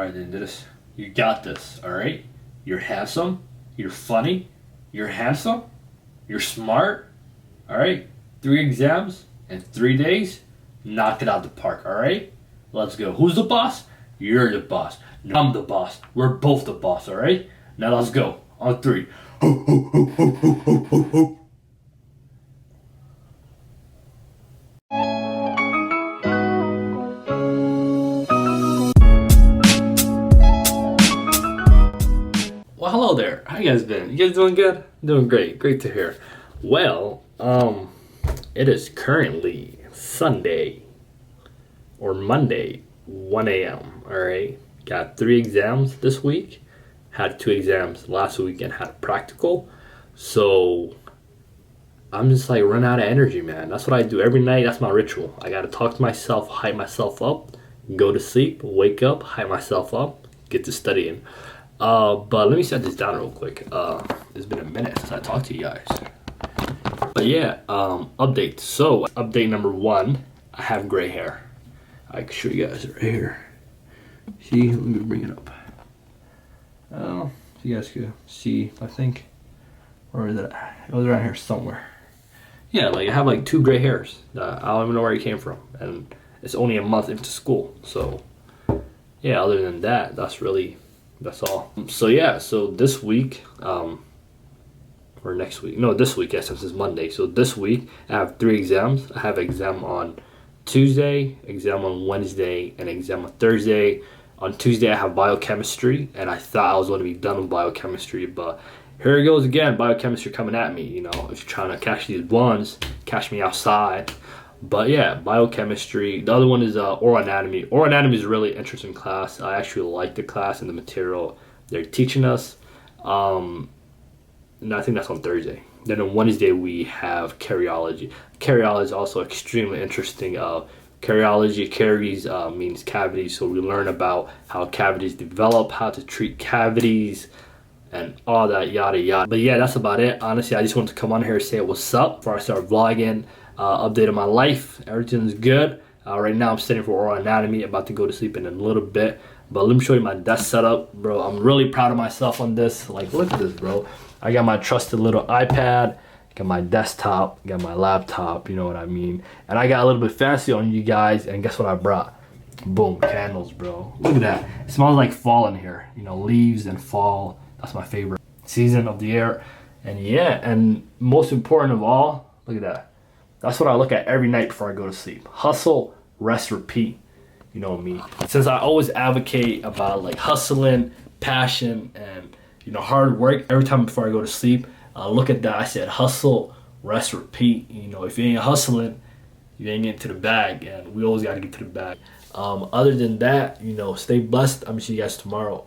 Alright, then this. You got this, alright? You're handsome. You're funny. You're handsome. You're smart. Alright? 3 exams in 3 days. Knock it out the park, alright? Let's go. Who's the boss? You're the boss. I'm the boss. We're both the boss, alright? Now let's go. On 3. Ho, ho, ho, ho, ho, ho, ho, ho. Well, hello there. How you guys been? You guys doing good? Doing great. Great to hear. Well, it is currently Sunday or Monday, 1 a.m. Alright? Got 3 exams this week. Had 2 exams last week and had a practical. So I'm just like run out of energy, man. That's what I do every night. That's my ritual. I gotta talk to myself, hype myself up, go to sleep, wake up, hype myself up, get to studying. But let me set this down real quick. It's been a minute since I talked to you guys. But yeah, update. So update number 1, I have gray hair. I can show you guys right here. See, let me bring it up. So you guys can see, I think, or is it? It was around here somewhere. Yeah, like I have like 2 gray hairs. I don't even know where it came from, and it's only a month into school. So yeah, other than that, that's all. So yeah, so this week, or next week, no, this week, yes, since it's Monday. So this week I have 3 exams. I have an exam on Tuesday, exam on Wednesday, and exam on Thursday. On Tuesday I have biochemistry, and I thought I was going to be done with biochemistry, but here it goes again, biochemistry coming at me. You know, if you're trying to catch these ones, catch me outside. But yeah, biochemistry. The other one is oral anatomy. Oral anatomy is a really interesting class. I actually like the class and the material they're teaching us. And I think that's on Thursday. Then on Wednesday we have karyology. Karyology is also extremely interesting. Karyology, caries means cavities, so we learn about how cavities develop, how to treat cavities, and all that yada yada. But yeah, that's about it. Honestly, I just wanted to come on here and say what's up before I start vlogging. Update of my life, everything's good. Right now I'm studying for oral anatomy, about to go to sleep in a little bit. But let me show you my desk setup, bro. I'm really proud of myself on this. Like, look at this, bro. I got my trusted little iPad, got my desktop, got my laptop, you know what I mean. And I got a little bit fancy on you guys, and guess what I brought? Boom, candles, bro. Look at that. It smells like fall in here. You know, leaves and fall. That's my favorite season of the year. And yeah, and most important of all, look at that. That's what I look at every night before I go to sleep. Hustle, rest, repeat. You know me. Since I always advocate about like hustling, passion, and you know, hard work every time before I go to sleep, look at that. I said hustle, rest, repeat. You know, if you ain't hustling, you ain't getting to the bag, and we always gotta get to the bag. Other than that, you know, stay blessed. I'm gonna see you guys tomorrow.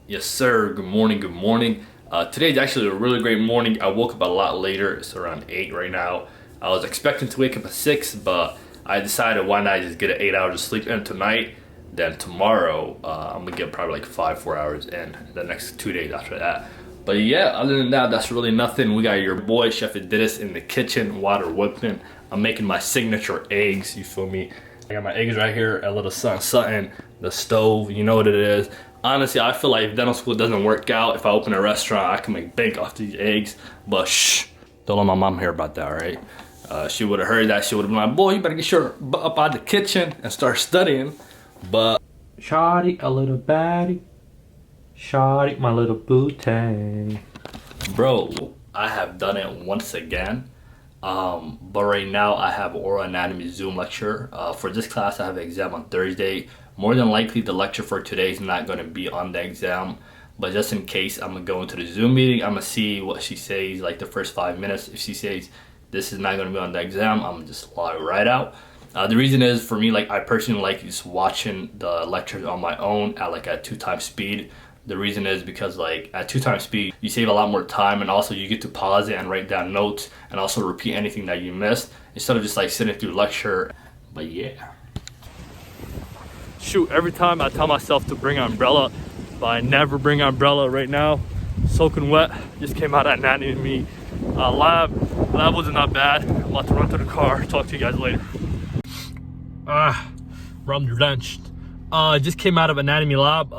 Yes, sir. Good morning. Good morning. Today's actually a really great morning. I woke up a lot later. It's around 8 right now. I was expecting to wake up at 6, but I decided why not just get 8 hours of sleep in tonight. Then tomorrow, I'm gonna get probably like 4 hours in the next 2 days after that. But yeah, other than that, that's really nothing. We got your boy, Chef Idiris, in the kitchen, water whipping. I'm making my signature eggs, you feel me? I got my eggs right here, a little something, the stove, you know what it is. Honestly, I feel like if dental school doesn't work out, if I open a restaurant, I can make bank off these eggs. But shh, don't let my mom hear about that, all right? She would have heard that. She would have been like, boy, you better get your butt up out of the kitchen and start studying. But shawty, a little baddie. Shawty, my little booty. Bro, I have done it once again. But right now I have oral anatomy Zoom lecture. For this class, I have an exam on Thursday. More than likely, the lecture for today is not going to be on the exam. But just in case, I'm going to go into the Zoom meeting. I'm going to see what she says, like the first 5 minutes. If she says this is not going to be on the exam, I'm going to just log right out. The reason is, for me, like I personally like just watching the lectures on my own at like at 2 times speed. The reason is because like at 2 times speed, you save a lot more time, and also you get to pause it and write down notes and also repeat anything that you missed instead of just like sitting through lecture. But yeah. Shoot, every time I tell myself to bring an umbrella, but I never bring an umbrella. Right now, soaking wet, just came out of anatomy lab. Lab wasn't that bad. I'm about to run to the car, talk to you guys later. Rum drenched, Just came out of anatomy lab.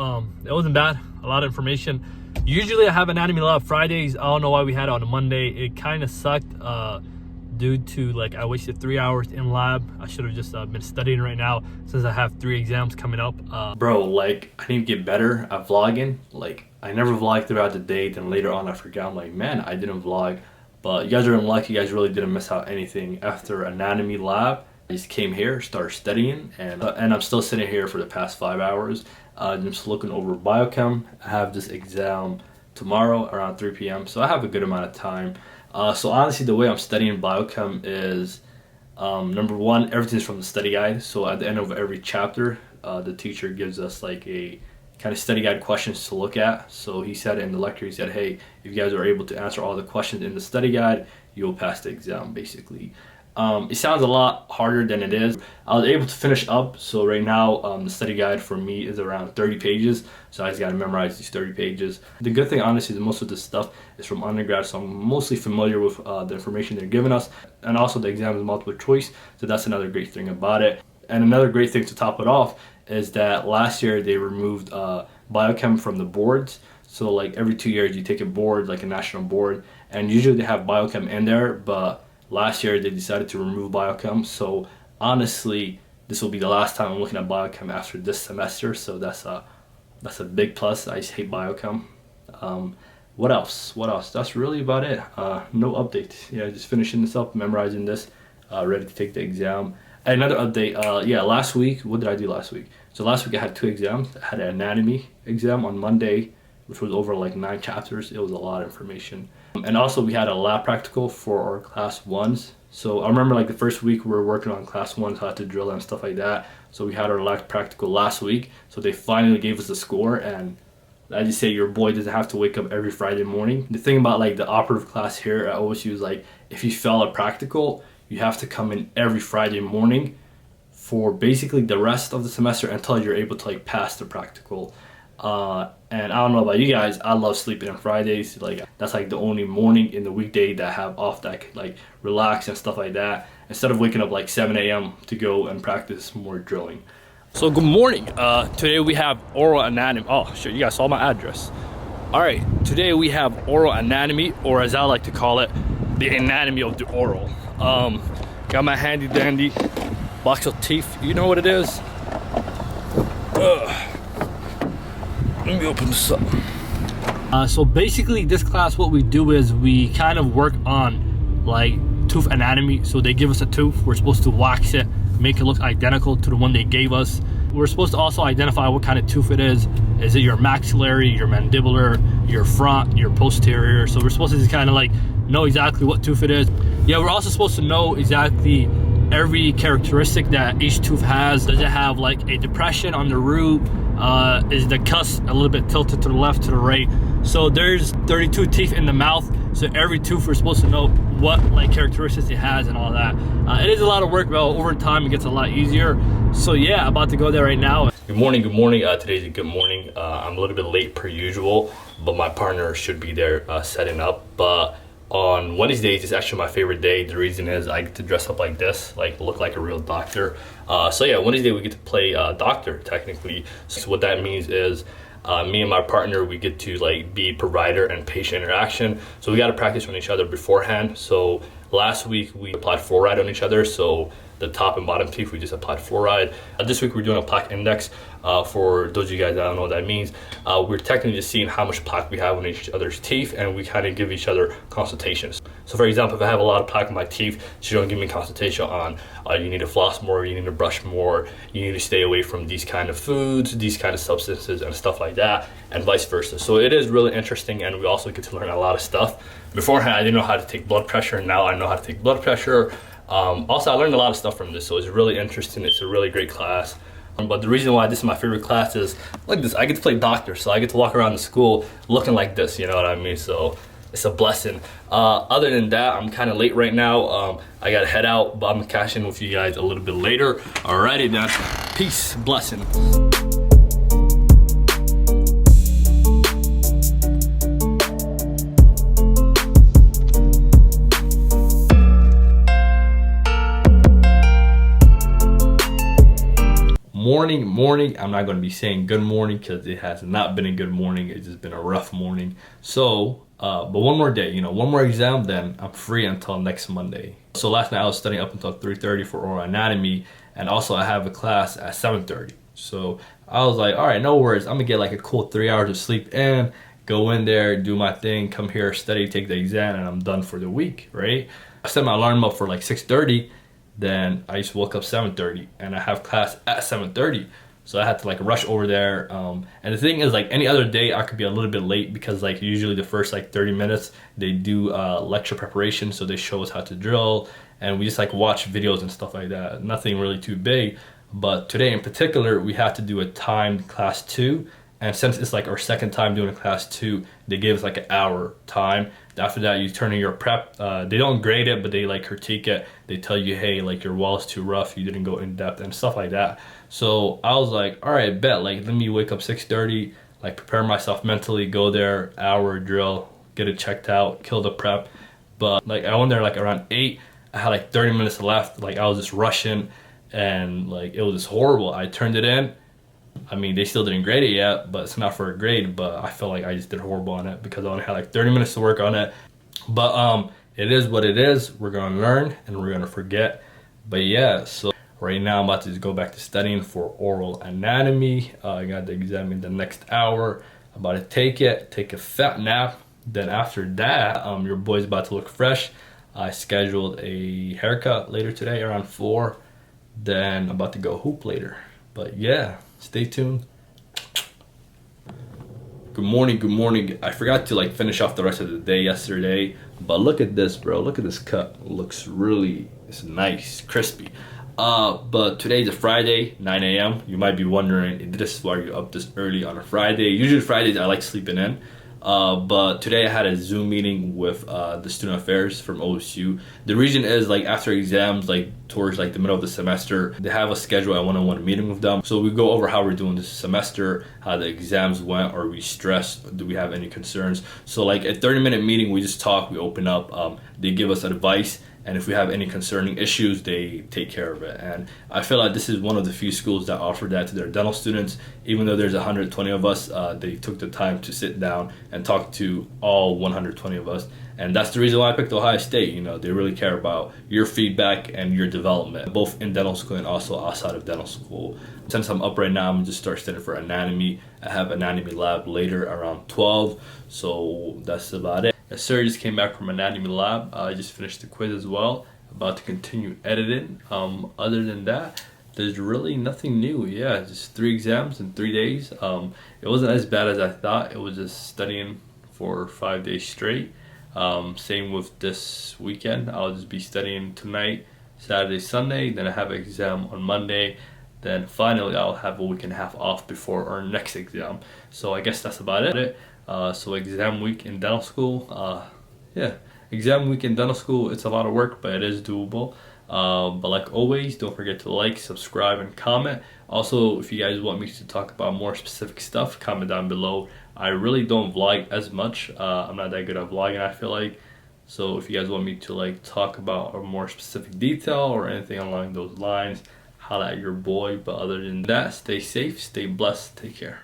It wasn't bad. A lot of information. Usually I have anatomy lab Fridays. I don't know why we had it on a Monday. It kind of sucked due to like I wasted 3 hours in lab. I should have just been studying right now since I have 3 exams coming up. Bro, like I need to get better at vlogging. Like I never vlogged throughout the day. Then later on I forgot. I'm like, man, I didn't vlog. But you guys are unlucky. You guys really didn't miss out anything. After anatomy lab, I just came here, started studying, and I'm still sitting here for the past 5 hours. Just looking over biochem. I have this exam tomorrow around 3 p.m. So I have a good amount of time. So honestly, the way I'm studying biochem is, number one, everything's from the study guide. So at the end of every chapter, the teacher gives us like a kind of study guide questions to look at. So he said in the lecture, he said, hey, if you guys are able to answer all the questions in the study guide, you'll pass the exam, basically. It sounds a lot harder than it is. I was able to finish up, so right now the study guide for me is around 30 pages, so I just got to memorize these 30 pages. The good thing, honestly, is most of this stuff is from undergrad, so I'm mostly familiar with the information they're giving us, and also the exam is multiple choice, so that's another great thing about it. And another great thing to top it off is that last year they removed biochem from the boards. So like every 2 years you take a board, like a national board, and usually they have biochem in there, but last year they decided to remove biochem. So honestly, this will be the last time I'm looking at biochem after this semester. So that's a big plus. I just hate biochem. What else? That's really about it. No updates. Yeah, just finishing this up, memorizing this, ready to take the exam. And another update, yeah, last week, what did I do last week? So last week I had 2 exams. I had an anatomy exam on Monday, which was over like 9 chapters. It was a lot of information. And also we had a lab practical for our class 1s. So I remember like the first week we were working on class 1s, how to drill and stuff like that. So we had our lab practical last week. So they finally gave us the score, and I just say your boy doesn't have to wake up every Friday morning. The thing about like the operative class here at OSU is like if you fail a practical, you have to come in every Friday morning for basically the rest of the semester until you're able to like pass the practical. And I don't know about you guys, I love sleeping on Fridays. Like that's like the only morning in the weekday that I have off that I could like relax and stuff like that, instead of waking up like 7 a.m. to go and practice more drilling. So good morning. Today we have oral anatomy. Oh shit, you guys saw my address. All right, today we have oral anatomy, or as I like to call it, the anatomy of the oral. Got my handy dandy box of teeth. You know what it is? Let me open this up. So basically this class, what we do is we kind of work on like tooth anatomy. So they give us a tooth, we're supposed to wax it, make it look identical to the one they gave us. We're supposed to also identify what kind of tooth it is. Is it your maxillary, your mandibular, your front, your posterior? So we're supposed to just kind of like know exactly what tooth it is. Yeah, we're also supposed to know exactly every characteristic that each tooth has. Does it have like a depression on the root? Is the cusp a little bit tilted to the left, to the right? So there's 32 teeth in the mouth, so every tooth we're supposed to know what like characteristics it has and all that. It is a lot of work, but over time it gets a lot easier. So yeah, about to go there right now. Good morning. Today's a good morning. I'm a little bit late per usual, but my partner should be there setting up. But on Wednesdays is actually my favorite day. The reason is I get to dress up like this, like look like a real doctor. So yeah, Wednesday we get to play doctor technically. So what that means is me and my partner, we get to like be provider and patient interaction. So we got to practice on each other beforehand. So last week we applied fluoride on each other. So the top and bottom teeth, we just applied fluoride. This week we're doing a plaque index. For those of you guys that don't know what that means, we're technically just seeing how much plaque we have on each other's teeth, and we kind of give each other consultations. So for example, if I have a lot of plaque on my teeth, she's gonna give me a consultation on you need to floss more, you need to brush more, you need to stay away from these kind of foods, these kind of substances and stuff like that, and vice versa. So it is really interesting, and we also get to learn a lot of stuff. Beforehand, I didn't know how to take blood pressure, and now I know how to take blood pressure. Also, I learned a lot of stuff from this, so it's really interesting. It's a really great class. But the reason why this is my favorite class is like this. I get to play doctor, so I get to walk around the school looking like this, you know what I mean? So it's a blessing. Other than that, I'm kind of late right now. I gotta head out, but I'm gonna cash in with you guys a little bit later. Alrighty then, peace, blessing. morning, I'm not going to be saying good morning because it has not been a good morning. It's just been a rough morning. So, but one more day, you know, one more exam, then I'm free until next Monday. So last night I was studying up until 3:30 for oral anatomy, and also I have a class at 7:30. So I was like, all right, no worries. I'm gonna get like a cool 3 hours of sleep in, go in there, do my thing, come here, study, take the exam, and I'm done for the week, right? I set my alarm up for like 6:30. Then I just woke up 7:30 and I have class at 7:30. So I had to like rush over there. And the thing is, like any other day I could be a little bit late because like usually the first like 30 minutes they do lecture preparation. So they show us how to drill and we just like watch videos and stuff like that. Nothing really too big. But today in particular, we had to do a timed class 2. And since it's like our second time doing a class 2, they gave us like an hour time. After that, you turn in your prep. They don't grade it, but they like critique it. They tell you, hey, like your wall is too rough. You didn't go in depth and stuff like that. So I was like, all right, bet. Like, let me wake up 6:30, like prepare myself mentally, go there, hour drill, get it checked out, kill the prep. But like I went there like around 8. I had like 30 minutes left. Like I was just rushing and like it was just horrible. I turned it in. I mean, they still didn't grade it yet, but it's not for a grade, but I feel like I just did horrible on it because I only had like 30 minutes to work on it. But it is what it is. We're going to learn and we're going to forget. But yeah, so right now I'm about to just go back to studying for oral anatomy. I got the exam in the next hour. I'm about to take it, take a fat nap. Then after that, your boy's about to look fresh. I scheduled a haircut later today around 4. Then I'm about to go hoop later. But yeah, stay tuned. Good morning, good morning. I forgot to like finish off the rest of the day yesterday, but look at this, bro. Look at this cut. It looks really, it's nice, crispy. But today's a Friday, 9 a.m. You might be wondering, this is why you're up this early on a Friday. Usually Fridays I like sleeping in. But today I had a Zoom meeting with the student affairs from OSU. The reason is like after exams, like towards like the middle of the semester, they have a schedule a one-on-one meeting with them. So we go over how we're doing this semester, how the exams went, are we stressed, do we have any concerns. So like a 30-minute meeting, we just talk, we open up, they give us advice. And if we have any concerning issues, they take care of it. And I feel like this is one of the few schools that offer that to their dental students. Even though there's 120 of us, they took the time to sit down and talk to all 120 of us. And that's the reason why I picked Ohio State. You know, they really care about your feedback and your development, both in dental school and also outside of dental school. Since I'm up right now, I'm gonna just start studying for anatomy. I have anatomy lab later around 12. So that's about it. Yes, sir, just came back from anatomy lab. I just finished the quiz as well. About to continue editing. Other than that, there's really nothing new. Yeah, just 3 exams in 3 days. It wasn't as bad as I thought. It was just studying for 5 days straight. Same with this weekend. I'll just be studying tonight, Saturday, Sunday. Then I have an exam on Monday. Then finally I'll have a week and a half off before our next exam. So I guess that's about it. So exam week in dental school, yeah, exam week in dental school, it's a lot of work, but it is doable. But like always, don't forget to like, subscribe, and comment. Also, if you guys want me to talk about more specific stuff, comment down below. I really don't vlog as much. I'm not that good at vlogging, I feel like. So if you guys want me to like talk about a more specific detail or anything along those lines, holla at your boy. But other than that, stay safe, stay blessed, take care.